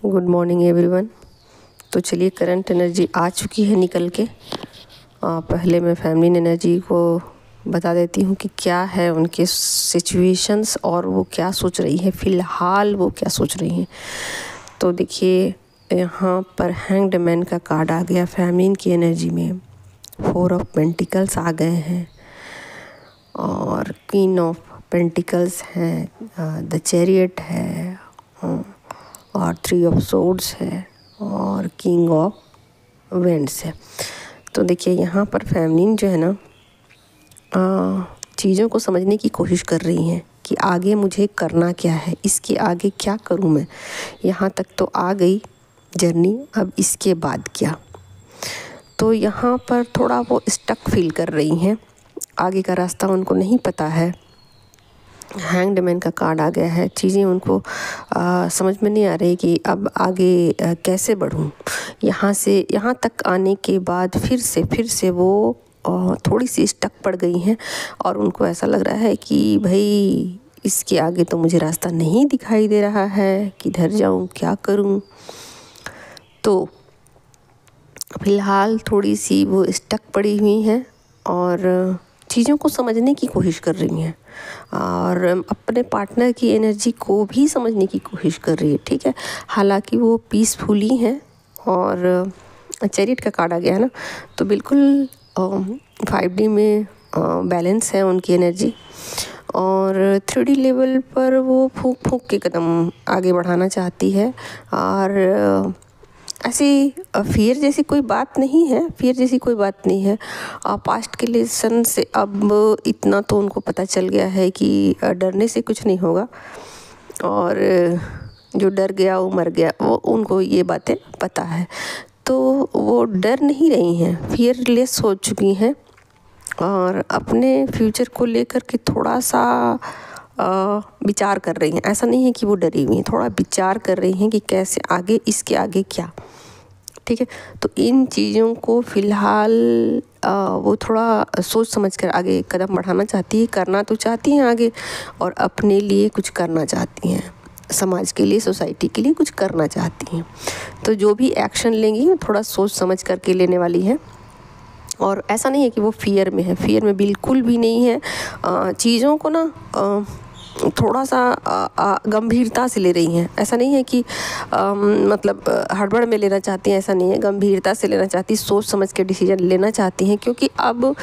Good morning everyone. तो चलिए, current energy आ चुकी है निकल के। पहले मैं फैमिली एनर्जी को बता देती हूँ कि क्या है उनके सिचुएशंस और वो क्या सोच रही है, फ़िलहाल वो क्या सोच रही हैं। तो देखिए, यहाँ पर हैंग्ड मैन का कार्ड आ गया फैमिली की एनर्जी में। 4 ऑफ पेंटिकल्स आ गए हैं और क्वीन ऑफ पेंटिकल्स हैं, द चैरियट है और 3 ऑफ सोर्ड्स है और किंग ऑफ वेंड्स है। तो देखिए, यहाँ पर फैमिलीन जो है ना, चीज़ों को समझने की कोशिश कर रही हैं कि आगे मुझे करना क्या है, इसके आगे क्या करूँ मैं। यहाँ तक तो आ गई जर्नी, अब इसके बाद क्या। तो यहाँ पर थोड़ा वो स्टक फील कर रही हैं, आगे का रास्ता उनको नहीं पता है। हैंग्ड मैन का कार्ड आ गया है, चीज़ें उनको समझ में नहीं आ रही कि अब आगे कैसे बढ़ूं। यहाँ से यहाँ तक आने के बाद फिर से वो थोड़ी सी स्टक पड़ गई हैं और उनको ऐसा लग रहा है कि भाई इसके आगे तो मुझे रास्ता नहीं दिखाई दे रहा है, किधर जाऊं, क्या करूं। तो फ़िलहाल थोड़ी सी वो स्टक पड़ी हुई हैं और चीज़ों को समझने की कोशिश कर रही हैं और अपने पार्टनर की एनर्जी को भी समझने की कोशिश कर रही है, ठीक है। हालांकि वो पीसफुली हैं और चैरियट का कार्ड आ गया है ना, तो बिल्कुल 5D में बैलेंस है उनकी एनर्जी। और 3D लेवल पर वो फूंक के कदम आगे बढ़ाना चाहती है और ऐसी फियर जैसी कोई बात नहीं है। पास्ट के लेसन से अब इतना तो उनको पता चल गया है कि डरने से कुछ नहीं होगा और जो डर गया वो मर गया, वो उनको ये बातें पता है। तो वो डर नहीं रही हैं, फियरलेस हो चुकी हैं और अपने फ्यूचर को लेकर के थोड़ा सा विचार कर रही हैं। ऐसा नहीं है कि वो डरी हुई हैं, थोड़ा विचार कर रही हैं कि कैसे आगे, इसके आगे क्या, ठीक है। तो इन चीज़ों को फ़िलहाल वो थोड़ा सोच समझ कर आगे कदम बढ़ाना चाहती है, करना तो चाहती हैं आगे और अपने लिए कुछ करना चाहती हैं, समाज के लिए, सोसाइटी के लिए कुछ करना चाहती हैं। तो जो भी एक्शन लेंगी थोड़ा सोच समझ करके लेने वाली है और ऐसा नहीं है कि वो फियर में है, फियर में बिल्कुल भी नहीं है। चीज़ों को ना थोड़ा सा गंभीरता से ले रही हैं। ऐसा नहीं है कि मतलब हड़बड़ में लेना चाहती हैं, ऐसा नहीं है, गंभीरता से लेना चाहती, सोच समझ के डिसीजन लेना चाहती हैं। क्योंकि अब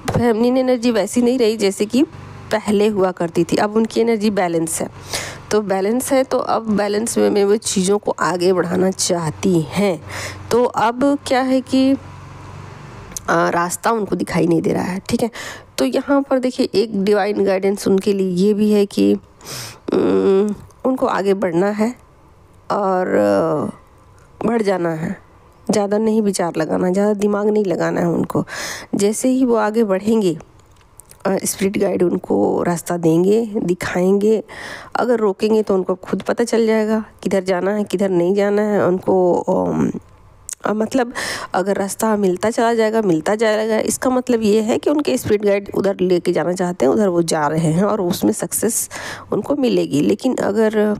फेमिनिन एनर्जी वैसी नहीं रही जैसे कि पहले हुआ करती थी। अब उनकी एनर्जी बैलेंस है, तो बैलेंस है, तो अब बैलेंस में वो चीज़ों को आगे बढ़ाना चाहती हैं। तो अब क्या है कि रास्ता उनको दिखाई नहीं दे रहा है, ठीक है। तो यहाँ पर देखिए, एक डिवाइन गाइडेंस उनके लिए ये भी है कि उनको आगे बढ़ना है और बढ़ जाना है, ज़्यादा नहीं विचार लगाना, ज़्यादा दिमाग नहीं लगाना है उनको। जैसे ही वो आगे बढ़ेंगे, स्पिरिट गाइड उनको रास्ता देंगे, दिखाएंगे। अगर रोकेंगे तो उनको खुद पता चल जाएगा किधर जाना है, किधर नहीं जाना है उनको। मतलब अगर रास्ता मिलता जाएगा, इसका मतलब ये है कि उनके स्पिरिट गाइड उधर लेके जाना चाहते हैं, उधर वो जा रहे हैं और उसमें सक्सेस उनको मिलेगी। लेकिन अगर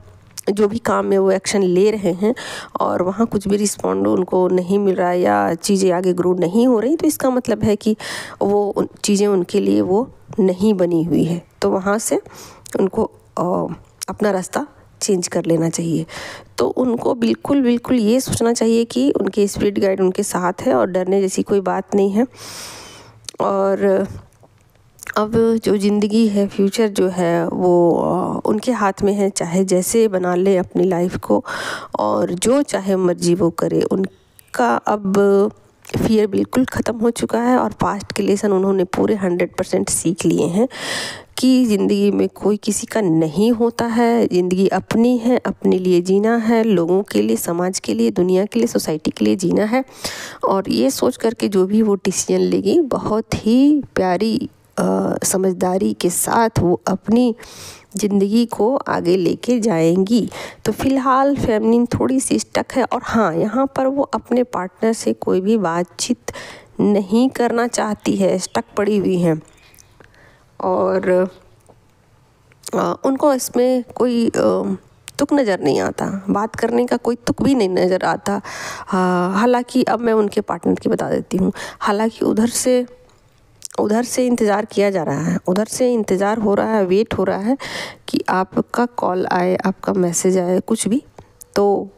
जो भी काम में वो एक्शन ले रहे हैं और वहाँ कुछ भी रिस्पॉन्ड उनको नहीं मिल रहा या चीज़ें आगे ग्रो नहीं हो रही, तो इसका मतलब है कि वो चीज़ें उनके लिए वो नहीं बनी हुई है। तो वहाँ से उनको अपना रास्ता चेंज कर लेना चाहिए। तो उनको बिल्कुल ये सोचना चाहिए कि उनके स्पिरिट गाइड उनके साथ है और डरने जैसी कोई बात नहीं है। और अब जो ज़िंदगी है, फ्यूचर जो है वो उनके हाथ में है, चाहे जैसे बना ले अपनी लाइफ को और जो चाहे मर्जी वो करे। उनका अब फियर बिल्कुल ख़त्म हो चुका है और पास्ट के लेसन उन्होंने पूरे 100% सीख लिए हैं कि ज़िंदगी में कोई किसी का नहीं होता है। ज़िंदगी अपनी है, अपने लिए जीना है, लोगों के लिए, समाज के लिए, दुनिया के लिए, सोसाइटी के लिए जीना है। और ये सोच करके जो भी वो डिसीजन लेगी, बहुत ही प्यारी समझदारी के साथ वो अपनी ज़िंदगी को आगे लेके जाएंगी। तो फ़िलहाल फेमिनिन थोड़ी सी स्टक है और हाँ, यहाँ पर वो अपने पार्टनर से कोई भी बातचीत नहीं करना चाहती है, स्टक पड़ी हुई हैं और उनको इसमें कोई तुक नज़र नहीं आता, बात करने का कोई तुक भी नहीं नज़र आता। हालांकि अब मैं उनके पार्टनर की बता देती हूँ। हालांकि उधर से इंतज़ार किया जा रहा है, उधर से इंतज़ार हो रहा है, वेट हो रहा है कि आपका कॉल आए, आपका मैसेज आए, कुछ भी, तो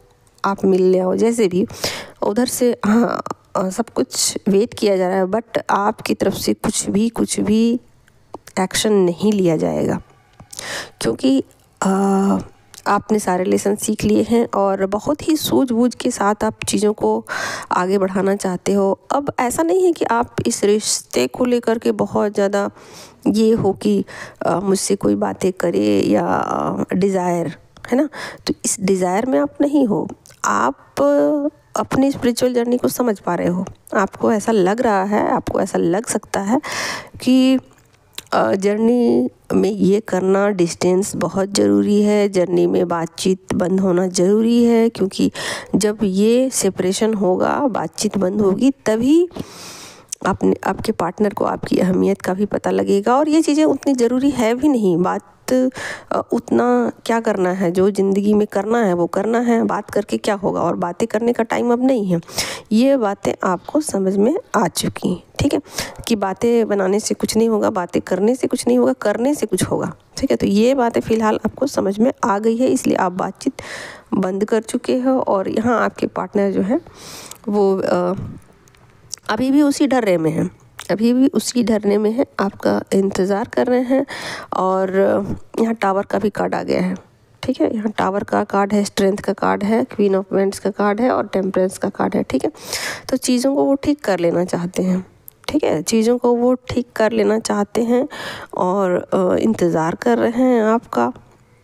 आप मिलने आओ। जैसे भी उधर से सब कुछ वेट किया जा रहा है, बट आपकी तरफ से कुछ भी एक्शन नहीं लिया जाएगा, क्योंकि आपने सारे लेसन सीख लिए हैं और बहुत ही सूझबूझ के साथ आप चीज़ों को आगे बढ़ाना चाहते हो। अब ऐसा नहीं है कि आप इस रिश्ते को लेकर के बहुत ज़्यादा ये हो कि मुझसे कोई बातें करे या डिज़ायर, है ना, तो इस डिज़ायर में आप नहीं हो। आप अपनी स्पिरिचुअल जर्नी को समझ पा रहे हो। आपको ऐसा लग रहा है, आपको ऐसा लग सकता है कि जर्नी में ये करना, डिस्टेंस बहुत ज़रूरी है, जर्नी में बातचीत बंद होना ज़रूरी है, क्योंकि जब ये सेपरेशन होगा, बातचीत बंद होगी, तभी आपके पार्टनर को आपकी अहमियत का भी पता लगेगा। और ये चीज़ें उतनी ज़रूरी है भी नहीं। बात उतना क्या करना है, जो ज़िंदगी में करना है वो करना है, बात करके क्या होगा, और बातें करने का टाइम अब नहीं है। ये बातें आपको समझ में आ चुकी, ठीक है, कि बातें बनाने से कुछ नहीं होगा, बातें करने से कुछ नहीं होगा, करने से कुछ होगा, ठीक है। तो ये बातें फ़िलहाल आपको समझ में आ गई है, इसलिए आप बातचीत बंद कर चुके हो। और यहाँ आपके पार्टनर जो है वो अभी भी उसी डर्रे में है, अभी भी उसी डरने में है, आपका इंतज़ार कर रहे हैं। और यहाँ टावर का भी कार्ड आ गया है, ठीक है। यहाँ टावर का कार्ड है, स्ट्रेंथ का कार्ड है, क्वीन ऑफ वेंट्स का कार्ड है और टेम्परेंस का कार्ड है, ठीक है। तो चीज़ों को वो ठीक कर लेना चाहते हैं, ठीक है, चीज़ों को वो ठीक कर लेना चाहते हैं और इंतज़ार कर रहे हैं आपका,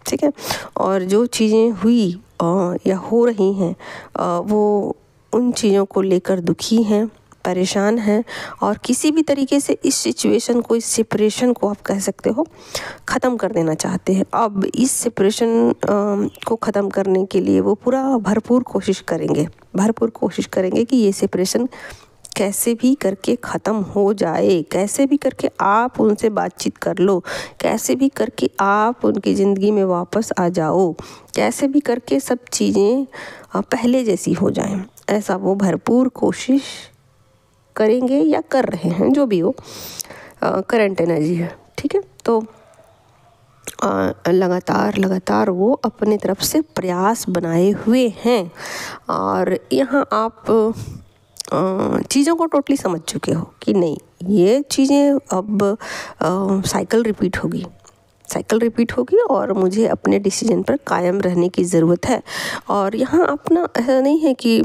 ठीक है। और जो चीज़ें हुई या हो रही हैं वो उन चीज़ों को लेकर दुखी हैं, परेशान हैं और किसी भी तरीके से इस सिचुएशन को, इस सेपरेशन को आप कह सकते हो, ख़त्म कर देना चाहते हैं। अब इस सेपरेशन को ख़त्म करने के लिए वो पूरा भरपूर कोशिश करेंगे कि ये सेपरेशन कैसे भी करके ख़त्म हो जाए, कैसे भी करके आप उनसे बातचीत कर लो, कैसे भी करके आप उनकी ज़िंदगी में वापस आ जाओ, कैसे भी करके सब चीज़ें पहले जैसी हो जाएं, ऐसा वो भरपूर कोशिश करेंगे या कर रहे हैं, जो भी हो करंट एनर्जी है, ठीक है। तो लगातार वो अपने तरफ से प्रयास बनाए हुए हैं। और यहाँ आप चीज़ों को टोटली समझ चुके हो कि नहीं, ये चीज़ें अब साइकिल रिपीट होगी और मुझे अपने डिसीजन पर कायम रहने की ज़रूरत है। और यहाँ अपना ऐसा नहीं है कि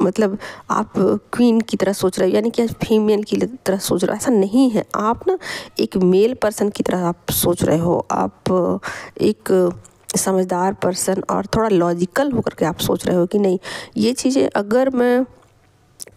मतलब आप क्वीन की तरह सोच रहे हो, यानी कि फीमेल की तरह सोच रहे हो, ऐसा नहीं है। आप ना एक मेल पर्सन की तरह आप सोच रहे हो, आप एक समझदार पर्सन और थोड़ा लॉजिकल होकर के आप सोच रहे हो कि नहीं, ये चीज़ें अगर मैं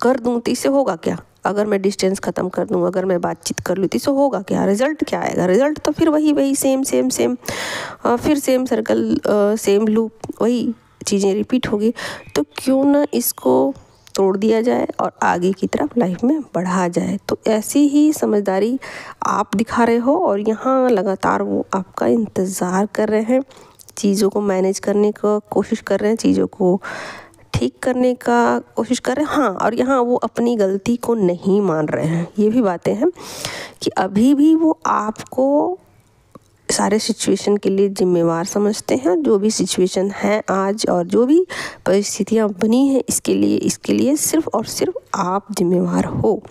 कर दूँ तो इससे होगा क्या, अगर मैं डिस्टेंस ख़त्म कर दूँ, अगर मैं बातचीत कर लूँ तो इससे होगा क्या, रिज़ल्ट क्या आएगा, रिज़ल्ट तो फिर वही सेम फिर सेम सर्कल, सेम लूप, वही चीज़ें रिपीट होगी। तो क्यों ना इसको तोड़ दिया जाए और आगे की तरफ लाइफ में बढ़ा जाए। तो ऐसी ही समझदारी आप दिखा रहे हो और यहाँ लगातार वो आपका इंतज़ार कर रहे हैं, चीज़ों को मैनेज करने का कोशिश कर रहे हैं, चीज़ों को ठीक करने का कोशिश कर रहे हैं। हाँ, और यहाँ वो अपनी गलती को नहीं मान रहे हैं। ये भी बातें हैं कि अभी भी वो आपको सारे सिचुएशन के लिए जिम्मेवार समझते हैं। जो भी सिचुएशन है आज और जो भी परिस्थितियाँ बनी हैं, इसके लिए सिर्फ़ और सिर्फ आप जिम्मेवार हो।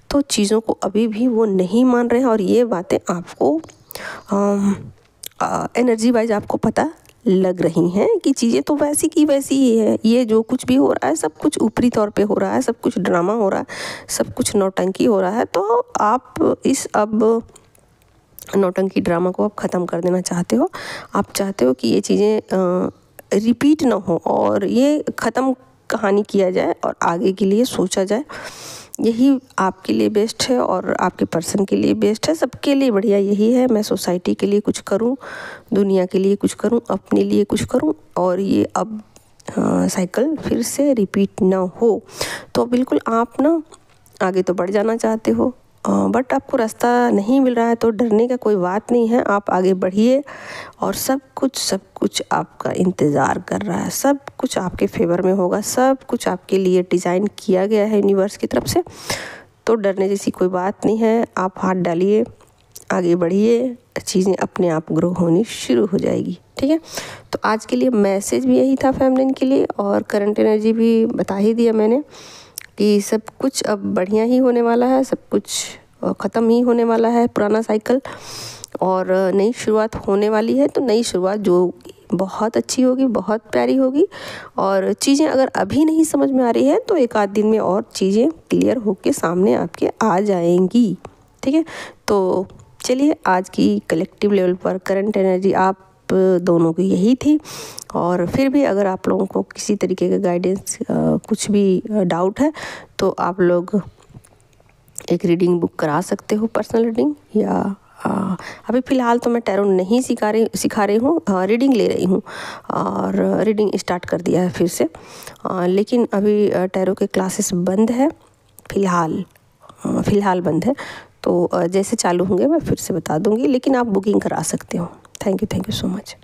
तो चीज़ों को अभी भी वो नहीं मान रहे हैं और ये बातें आपको एनर्जी वाइज आपको पता लग रही हैं कि चीज़ें तो वैसी की वैसी ही है। ये जो कुछ भी हो रहा है सब कुछ ऊपरी तौर पे हो रहा है, सब कुछ ड्रामा हो रहा है, सब कुछ नौटंकी हो रहा है। तो आप इस अब नौटंकी ड्रामा को आप ख़त्म कर देना चाहते हो। आप चाहते हो कि ये चीज़ें रिपीट ना हो और ये ख़त्म कहानी किया जाए और आगे के लिए सोचा जाए। यही आपके लिए बेस्ट है और आपके पर्सन के लिए बेस्ट है, सबके लिए बढ़िया यही है। मैं सोसाइटी के लिए कुछ करूं, दुनिया के लिए कुछ करूं, अपने लिए कुछ करूं और ये अब साइकिल फिर से रिपीट ना हो। तो बिल्कुल आप ना आगे तो बढ़ जाना चाहते हो बट आपको रास्ता नहीं मिल रहा है तो डरने का कोई बात नहीं है, आप आगे बढ़िए और सब कुछ आपका इंतज़ार कर रहा है, सब कुछ आपके फेवर में होगा, सब कुछ आपके लिए डिज़ाइन किया गया है यूनिवर्स की तरफ से। तो डरने जैसी कोई बात नहीं है, आप हाथ डालिए, आगे बढ़िए, चीज़ें अपने आप ग्रो होनी शुरू हो जाएगी। ठीक है, तो आज के लिए मैसेज भी यही था फेमिनिन के लिए, और करंट एनर्जी भी बता ही दिया मैंने कि सब कुछ अब बढ़िया ही होने वाला है, सब कुछ ख़त्म ही होने वाला है पुराना साइकिल, और नई शुरुआत होने वाली है। तो नई शुरुआत जो बहुत अच्छी होगी, बहुत प्यारी होगी, और चीज़ें अगर अभी नहीं समझ में आ रही है तो एक आध दिन में और चीज़ें क्लियर होके सामने आपके आ जाएंगी। ठीक है, तो चलिए आज की कलेक्टिव लेवल पर करंट एनर्जी आप दोनों की यही थी। और फिर भी अगर आप लोगों को किसी तरीके का गाइडेंस, कुछ भी डाउट है तो आप लोग एक रीडिंग बुक करा सकते हो, पर्सनल रीडिंग, या अभी फ़िलहाल तो मैं टैरो नहीं सिखा रही हूँ, रीडिंग ले रही हूँ, और रीडिंग स्टार्ट कर दिया है फिर से, लेकिन अभी टैरो के क्लासेस बंद है फ़िलहाल बंद है। तो जैसे चालू होंगे मैं फिर से बता दूंगी, लेकिन आप बुकिंग करा सकते हो। Thank you so much.